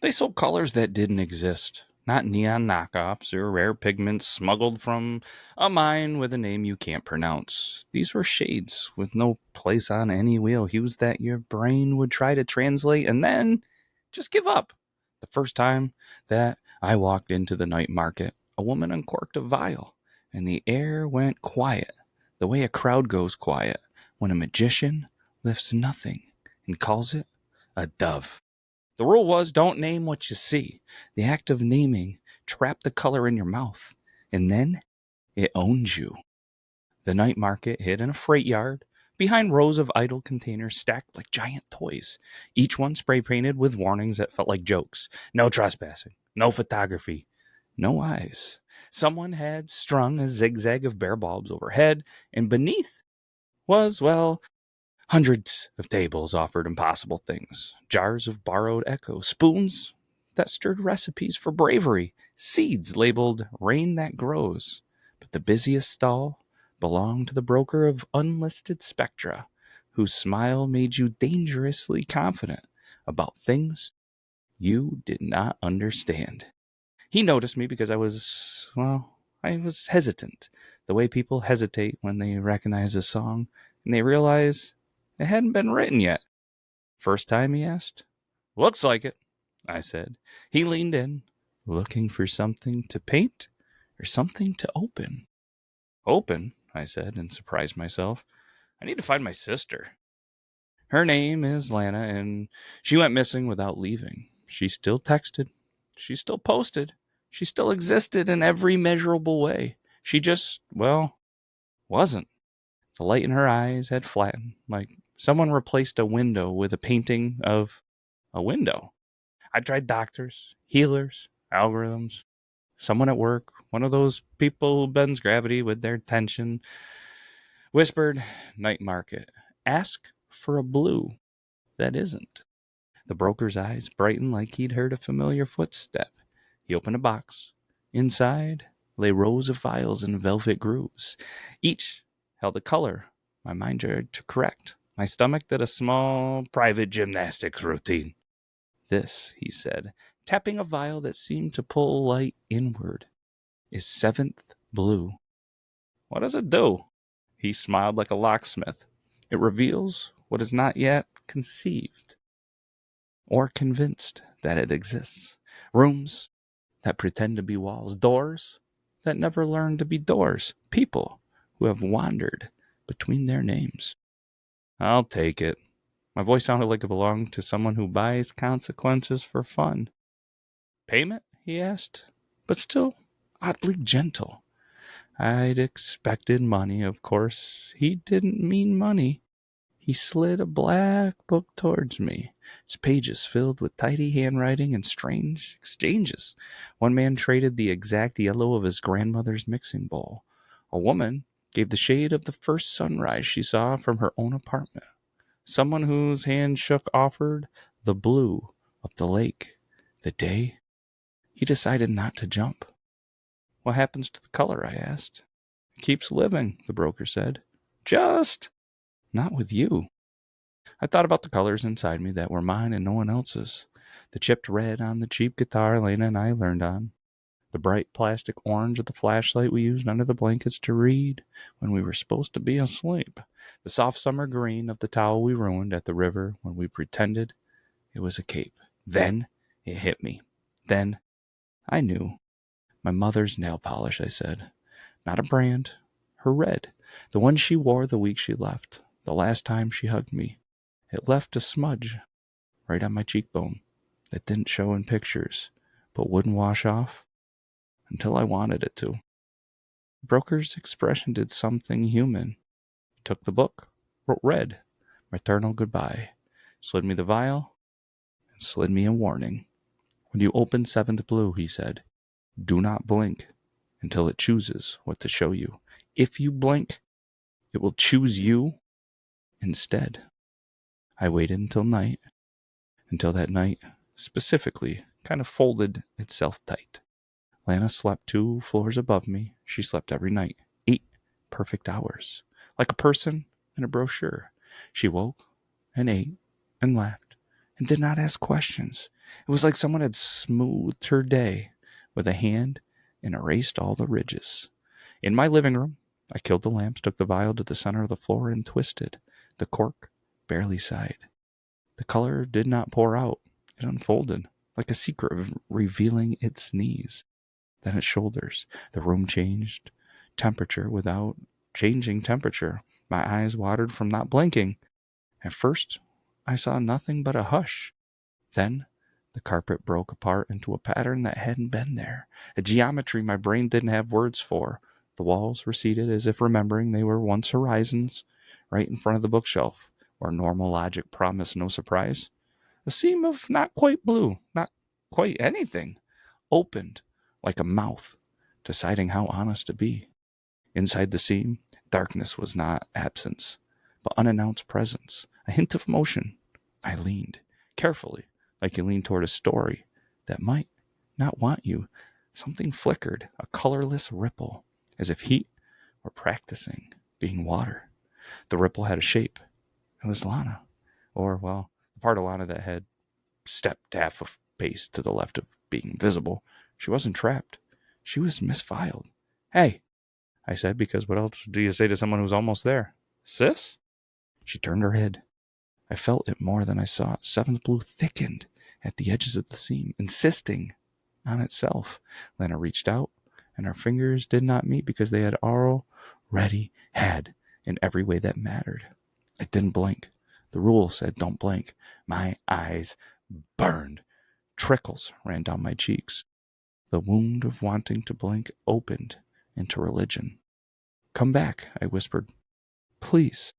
They sold colors that didn't exist, not neon knockoffs or rare pigments smuggled from a mine with a name you can't pronounce. These were shades with no place on any wheel, hues that your brain would try to translate and then just give up. The first time that I walked into the night market, a woman uncorked a vial, and the air went quiet, the way a crowd goes quiet when a magician lifts nothing and calls it a dove. The rule was don't name what you see. The act of naming trapped the color in your mouth, and then it owns you. The night market hid in a freight yard, behind rows of idle containers stacked like giant toys, each one spray painted with warnings that felt like jokes. No trespassing, no photography, no eyes. Someone had strung a zigzag of bare bulbs overhead, and beneath was, well, hundreds of tables offered impossible things, jars of borrowed echo, spoons that stirred recipes for bravery, seeds labeled rain that grows. But the busiest stall belonged to the broker of unlisted spectra, whose smile made you dangerously confident about things you did not understand. He noticed me because I was hesitant, the way people hesitate when they recognize a song and they realize it hadn't been written yet. First time, he asked. Looks like it, I said. He leaned in, looking for something to paint or something to open. Open, I said, and surprised myself. I need to find my sister. Her name is Lana, and she went missing without leaving. She still texted. She still posted. She still existed in every measurable way. She just, well, wasn't. The light in her eyes had flattened, like someone replaced a window with a painting of a window. I tried doctors, healers, algorithms, someone at work, one of those people who bends gravity with their tension, whispered, night market. Ask for a blue that isn't. The broker's eyes brightened like he'd heard a familiar footstep. He opened a box. Inside lay rows of vials in velvet grooves. Each held a color my mind tried to correct. My stomach did a small private gymnastics routine. This, he said, tapping a vial that seemed to pull light inward, is seventh blue. What does it do? He smiled like a locksmith. It reveals what is not yet conceived or convinced that it exists. Rooms that pretend to be walls, doors that never learn to be doors, people who have wandered between their names. I'll take it. My voice sounded like it belonged to someone who buys consequences for fun. Payment? He asked, but still oddly gentle. I'd expected money, of course. He didn't mean money. He slid a black book towards me, its pages filled with tidy handwriting and strange exchanges. One man traded the exact yellow of his grandmother's mixing bowl. A woman gave the shade of the first sunrise she saw from her own apartment. Someone whose hand shook offered the blue of the lake. The day he decided not to jump. What happens to the color? I asked. It keeps living, the broker said. Just not with you. I thought about the colors inside me that were mine and no one else's. The chipped red on the cheap guitar Lena and I learned on. The bright plastic orange of the flashlight we used under the blankets to read when we were supposed to be asleep. The soft summer green of the towel we ruined at the river when we pretended it was a cape. Then it hit me. Then I knew. My mother's nail polish, I said. Not a brand. Her red. The one she wore the week she left. The last time she hugged me. It left a smudge right on my cheekbone that didn't show in pictures, but wouldn't wash off until I wanted it to. The broker's expression did something human. He took the book, wrote red, maternal goodbye, slid me the vial, and slid me a warning. When you open seventh blue, he said, do not blink until it chooses what to show you. If you blink, it will choose you instead. I waited until that night specifically kind of folded itself tight. Lana slept 2 floors above me. She slept every night, 8 perfect hours, like a person in a brochure. She woke and ate and laughed and did not ask questions. It was like someone had smoothed her day with a hand and erased all the ridges. In my living room, I killed the lamps, took the vial to the center of the floor, and twisted. The cork barely sighed. The color did not pour out. It unfolded, like a secret revealing its knees, then its shoulders. The room changed temperature without changing temperature. My eyes watered from not blinking. At first, I saw nothing but a hush. Then, the carpet broke apart into a pattern that hadn't been there, a geometry my brain didn't have words for. The walls receded as if remembering they were once horizons. Right in front of the bookshelf, where normal logic promised no surprise, a seam of not quite blue, not quite anything, opened like a mouth, deciding how honest to be. Inside the seam, darkness was not absence, but unannounced presence, a hint of motion. I leaned, carefully, like you lean toward a story that might not want you. Something flickered, a colorless ripple, as if heat were practicing being water. The ripple had a shape. It was Lana. Or, well, the part of Lana that had stepped half a pace to the left of being visible. She wasn't trapped. She was misfiled. Hey, I said, because what else do you say to someone who's almost there? Sis? She turned her head. I felt it more than I saw it. Seventh blue thickened at the edges of the seam, insisting on itself. Lana reached out, and our fingers did not meet because they had already had in every way that mattered. I didn't blink. The rule said don't blink. My eyes burned. Trickles ran down my cheeks. The wound of wanting to blink opened into religion. Come back, I whispered. Please.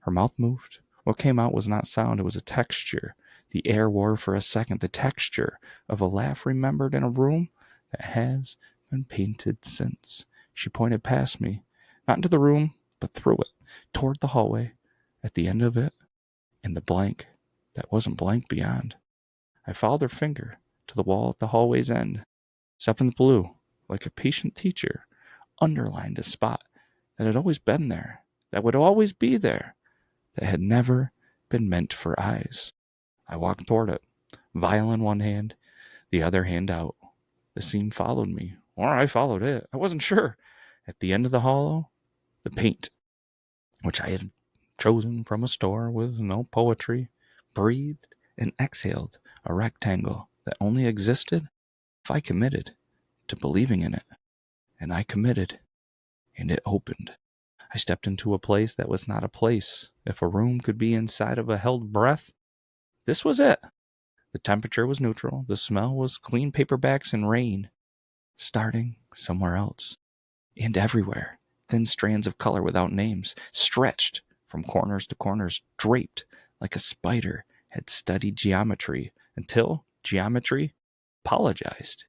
Her mouth moved. What came out was not sound, it was a texture. The air wore for a second, the texture of a laugh remembered in a room that has been painted since. She pointed past me, not into the room, but through it, toward the hallway, at the end of it, in the blank that wasn't blank beyond. I followed her finger to the wall at the hallway's end. Seventh blue, like a patient teacher, underlined a spot that had always been there, that would always be there, that had never been meant for eyes. I walked toward it, vial in one hand, the other hand out. The seam followed me, or I followed it. I wasn't sure. At the end of the hollow, the paint, which I had chosen from a store with no poetry, breathed and exhaled a rectangle that only existed if I committed to believing in it. And I committed, and it opened. I stepped into a place that was not a place. If a room could be inside of a held breath, this was it. The temperature was neutral. The smell was clean paperbacks and rain, starting somewhere else. And everywhere, thin strands of color without names, stretched from corners to corners, draped like a spider had studied geometry until geometry apologized.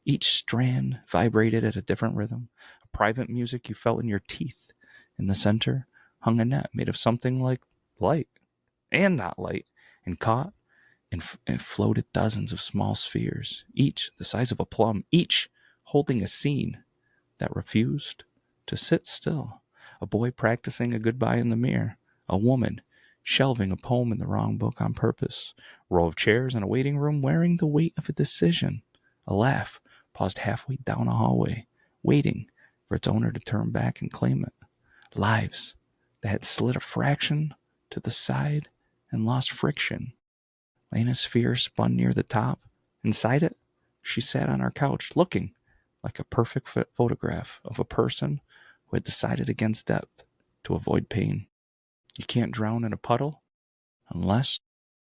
Each strand vibrated at a different rhythm, a private music you felt in your teeth. In the center hung a net made of something like light and not light, and caught and floated dozens of small spheres, each the size of a plum, each holding a scene that refused to sit still. A boy practicing a goodbye in the mirror, a woman shelving a poem in the wrong book on purpose, a row of chairs in a waiting room wearing the weight of a decision, a laugh paused halfway down a hallway, waiting for its owner to turn back and claim it. Lives that had slid a fraction to the side and lost friction. Lana's sphere spun near the top. Inside it, she sat on our couch, looking like a perfect photograph of a person who had decided against depth to avoid pain. You can't drown in a puddle unless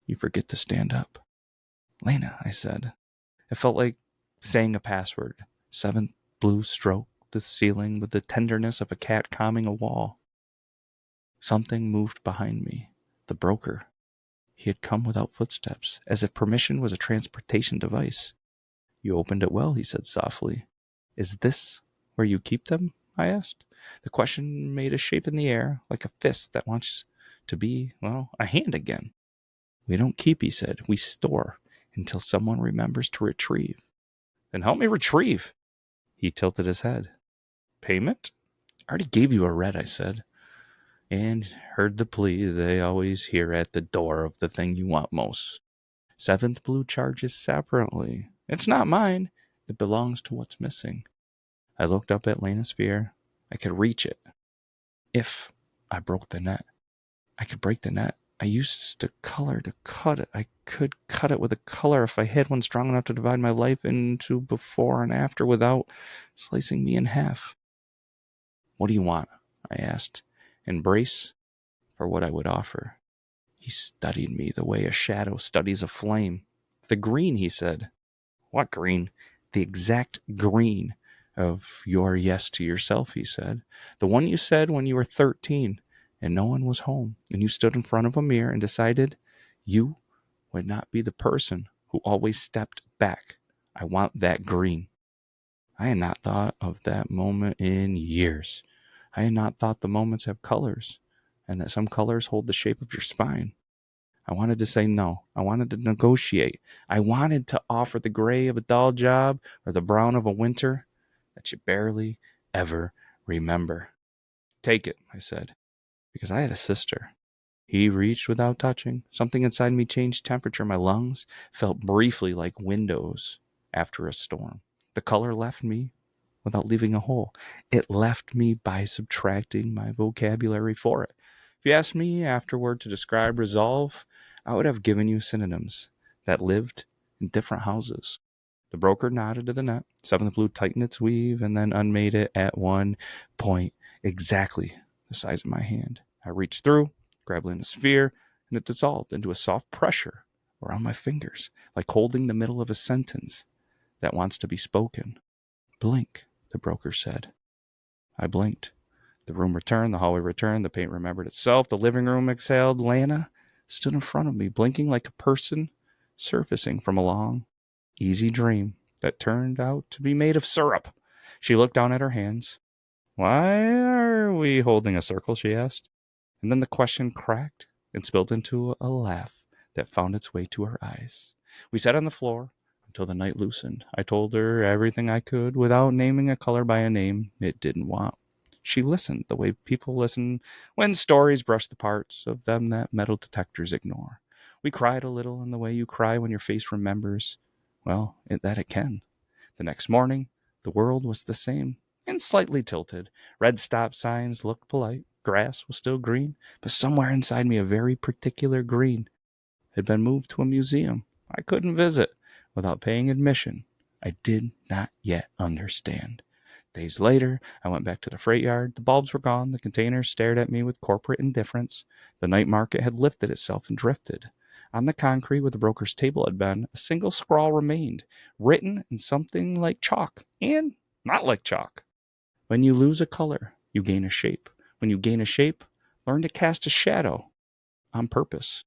you forget to stand up. Lana, I said. It felt like saying a password. Seventh blue stroked the ceiling with the tenderness of a cat calming a wall. Something moved behind me. The broker. He had come without footsteps, as if permission was a transportation device. You opened it well, he said softly. Is this where you keep them? I asked. The question made a shape in the air, like a fist that wants to be, well, a hand again. We don't keep, he said. We store until someone remembers to retrieve. Then help me retrieve. He tilted his head. Payment? I already gave you a red, I said, and heard the plea they always hear at the door of the thing you want most. Seventh blue charges separately. It's not mine. It belongs to what's missing. I looked up at Lana's sphere. I could reach it. If I broke the net. I could break the net. I used the color to cut it. I could cut it with a color if I had one strong enough to divide my life into before and after without slicing me in half. What do you want? I asked. Embrace for what I would offer. He studied me the way a shadow studies a flame. The green, he said. What green? The exact green of your yes to yourself, he said. The one you said when you were 13 and no one was home, and you stood in front of a mirror and decided you would not be the person who always stepped back. I want that green. I had not thought of that moment in years. I had not thought the moments have colors, and that some colors hold the shape of your spine. I wanted to say no. I wanted to negotiate. I wanted to offer the gray of a dull job or the brown of a winter that you barely ever remember. Take it, I said, because I had a sister. He reached without touching. Something inside me changed temperature. My lungs felt briefly like windows after a storm. The color left me without leaving a hole. It left me by subtracting my vocabulary for it. If you asked me afterward to describe resolve, I would have given you synonyms that lived in different houses. The broker nodded to the net. Seventh blue tightened its weave and then unmade it at one point exactly the size of my hand. I reached through, grabbed in a sphere, and it dissolved into a soft pressure around my fingers, like holding the middle of a sentence that wants to be spoken. Blink, the broker said. I blinked. The room returned, the hallway returned, the paint remembered itself, the living room exhaled. Lana stood in front of me, blinking like a person surfacing from a long, easy dream that turned out to be made of syrup. She looked down at her hands. Why are we holding a circle? She asked. And then the question cracked and spilled into a laugh that found its way to her eyes. We sat on the floor until the night loosened. I told her everything I could without naming a color by a name it didn't want. She listened the way people listen when stories brush the parts of them that metal detectors ignore. We cried a little in the way you cry when your face remembers, well, that it can. The next morning, the world was the same and slightly tilted. Red stop signs looked polite. Grass was still green, but somewhere inside me a very particular green had been moved to a museum I couldn't visit without paying admission. I did not yet understand. Days later, I went back to the freight yard. The bulbs were gone. The containers stared at me with corporate indifference. The night market had lifted itself and drifted. On the concrete where the broker's table had been, a single scrawl remained, written in something like chalk and not like chalk. When you lose a color, you gain a shape. When you gain a shape, learn to cast a shadow on purpose.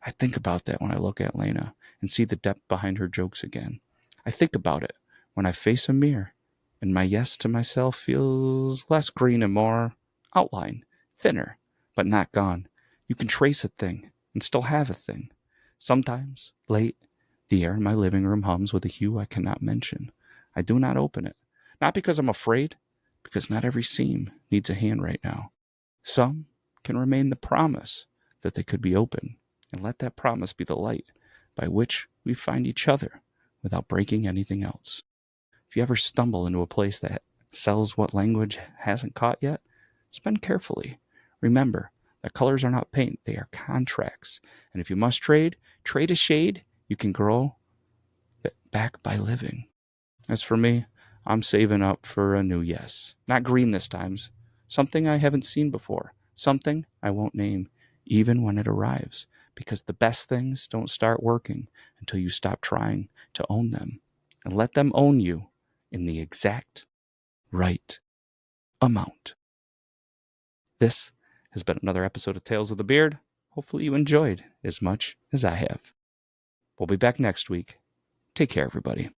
I think about that when I look at Lana and see the depth behind her jokes again. I think about it when I face a mirror and my yes to myself feels less green and more outline, thinner, but not gone. You can trace a thing and still have a thing. Sometimes, late, the air in my living room hums with a hue I cannot mention. I do not open it, not because I'm afraid, because not every seam needs a hand right now. Some can remain the promise that they could be open, and let that promise be the light by which we find each other without breaking anything else. If you ever stumble into a place that sells what language hasn't caught yet, spend carefully. Remember that colors are not paint, they are contracts. And if you must trade a shade you can grow back by living. As for me, I'm saving up for a new yes. Not green this time. Something I haven't seen before. Something I won't name, even when it arrives. Because the best things don't start working until you stop trying to own them. And let them own you in the exact right amount. This has been another episode of Tales of the Beard. Hopefully you enjoyed as much as I have. We'll be back next week. Take care, everybody.